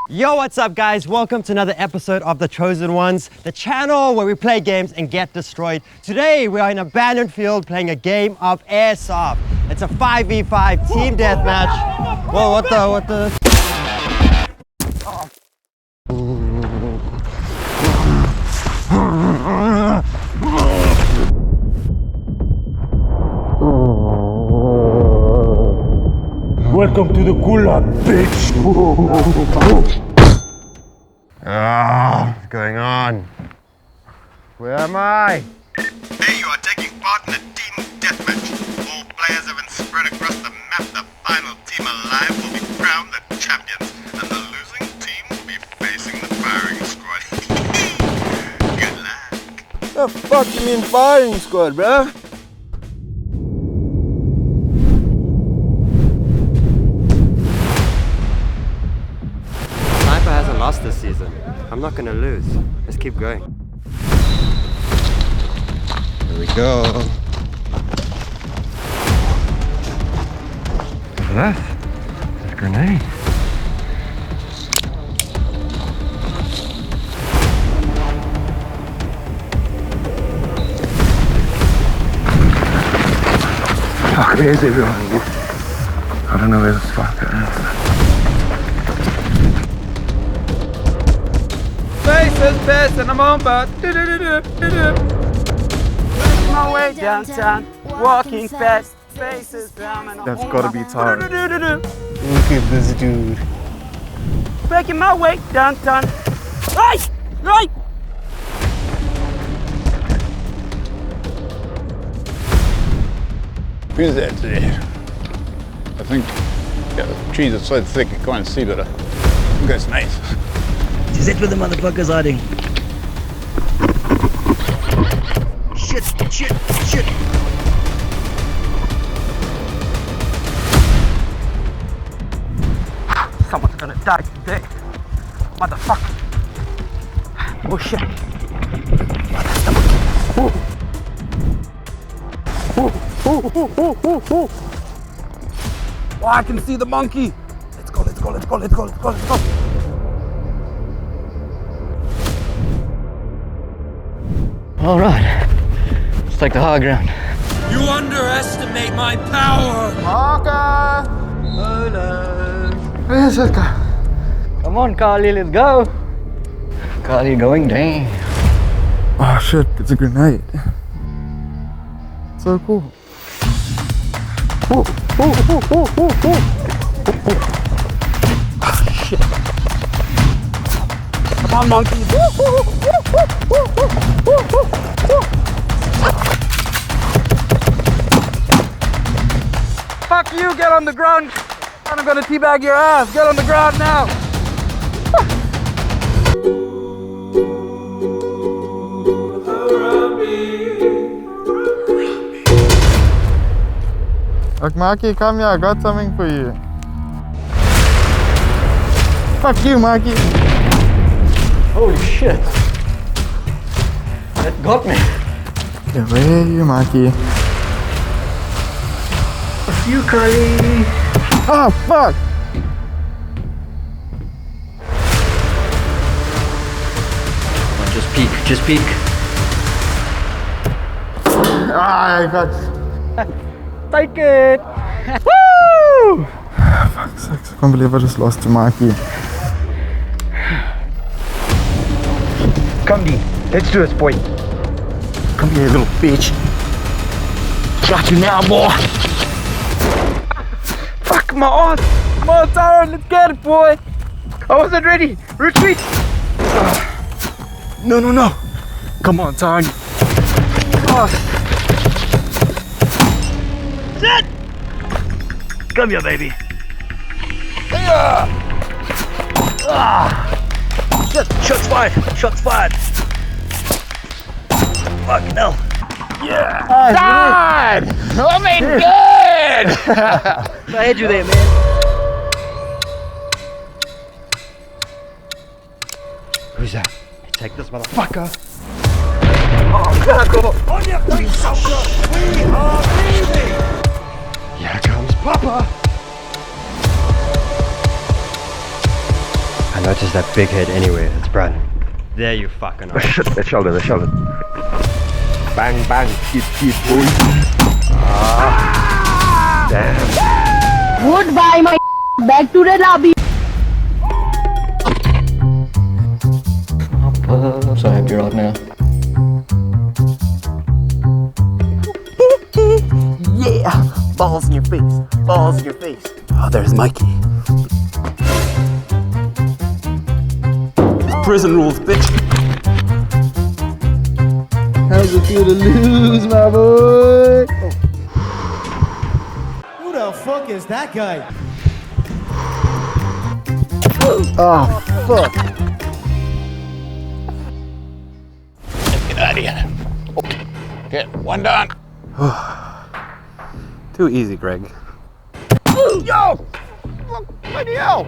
Yo, what's up guys? Welcome to another episode of The Chosen Ones, the channel where we play games and get destroyed. Today we are in an abandoned field playing a game of Airsoft. It's a 5v5 team deathmatch. Whoa, what the? Welcome to the Gulag, bitch! What's going on? Where am I? Hey, you are taking part in a team deathmatch. All players have been spread across the map. The final team alive will be crowned the champions, and the losing team will be facing the firing squad. Good luck. The fuck you mean firing squad, bro? Hasn't lost this season. I'm not gonna lose. Let's keep going. Here we go. What's that? It's a grenade. Fuck, where's everyone? I don't know where the fuck it is. Faces best and I'm on but my way downtown, walking fast, faces down and That's gotta be tired. Look at this dude. making my way downtown. Right! Right! Where's that today? I think the trees are so thick you can't see, but I think that's nice. Is it where the motherfucker's hiding? Shit. Someone's gonna die today. Motherfucker. Oh shit. Oh, I can see the monkey. Let's go. All right, let's take the high ground. You underestimate my power! Marker! Oh no. Where's that guy? Come on, Carly, let's go. Carly going down. Oh shit, it's a grenade. So cool. Oh shit. Come on, monkey. Fuck you, get on the ground. I'm gonna teabag your ass. Get on the ground now. Look, Marky, come here, I got something for you. Fuck you, Marky. Holy shit. That got me. Yeah, where are you, Marky? Fuck you, Carly. Oh, fuck! Come on, just peek. Ah, I got... Take it. Woo! Fuck sakes, I can't believe I just lost to Marky. Come, D. Let's do this, boy. Come here, little bitch. Got you now, boy. Fuck my ass. Come on, Tyron, let's get it, boy. I wasn't ready. Retreat. No. Come on, Tyron. Sit. Come here, baby. Shots fired. Fucking hell. God! I mean, good! I had you there, man. Who's that? Take this motherfucker. On your feet, soldier! We are leaving! Here comes Papa. touches that big head anyway. It's Brandon. There you fucking are. Shit, the shoulder. Bang, bang, hit, boys. Ah, damn. Goodbye, my back to the lobby. I'm so happy right now. Yeah! Balls in your face. Balls in your face. Oh, there's Mikey. Prison rules, bitch. How's it feel to lose, my boy? Who the fuck is that guy? Oh, fuck. Get out of here. Okay, one done. Too easy, Greg. Yo! Bloody hell!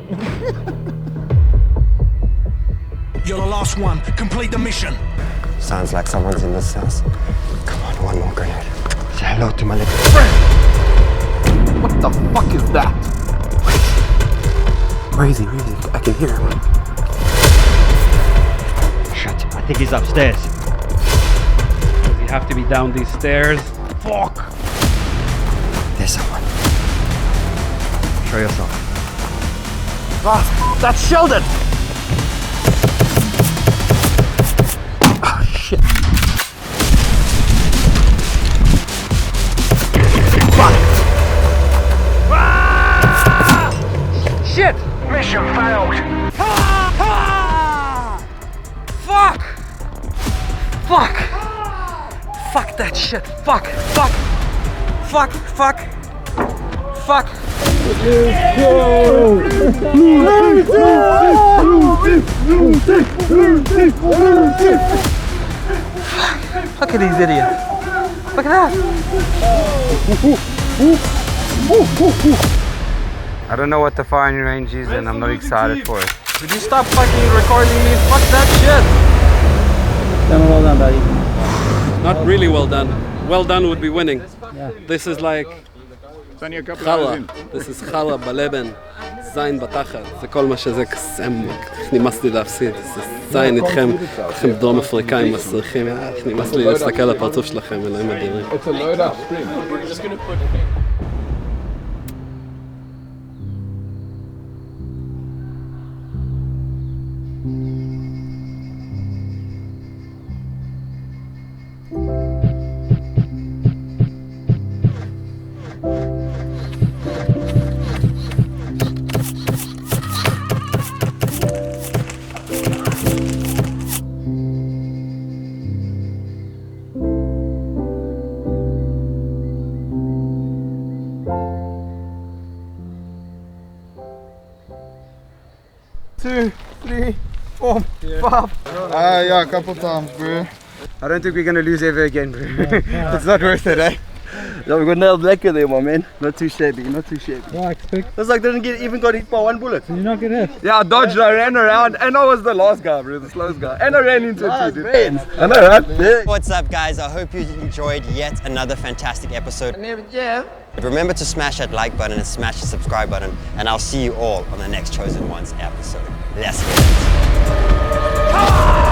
You're the last one. Complete the mission. Sounds like someone's in this house. Come on, one more grenade. Say hello to my little friend. What the fuck is that? Where is he? I can hear him. Shit, I think he's upstairs. Does he have to be down these stairs? Fuck! There's someone. Show yourself. Ah, that's Sheldon! Oh, shit. Fuck! Ah! Shit! Mission failed! Fuck! Fuck! Fuck that shit! Fuck! Look at these idiots. Look at that. I don't know what the firing range is and I'm not excited for it. Would you stop fucking recording me? Fuck that shit. Well done, buddy. Not really well done. Well done would be winning. This is like It's only a couple חלה. hours in. This is חלה בלבן. זין בתחת. זה כל מה שזה קסם. נמאס לי להפסיד. זה זין איתכם דרום אפריקאים מסריחים. נמאס לי להסתכל על הפרצוף שלכם. אלוהים אדירים. It's a load up spring. Two, three, four, five. Yeah, a couple times, bro. I don't think we're gonna lose ever again, bro. It's not worth it, eh? Yeah, we got nailed lekker there, my man. Not too shabby, not too shabby. Yeah, I expect. It's like even got hit by one bullet. You're not gonna hit. Yeah, I dodged, I ran around, and I was the last guy, bro, the slowest guy. And I ran into it too, dude. I know, right? Yeah. What's up, guys? I hope you enjoyed yet another fantastic episode. Remember to smash that like button and smash the subscribe button, and I'll see you all on the next Chosen Ones episode. Let's get it.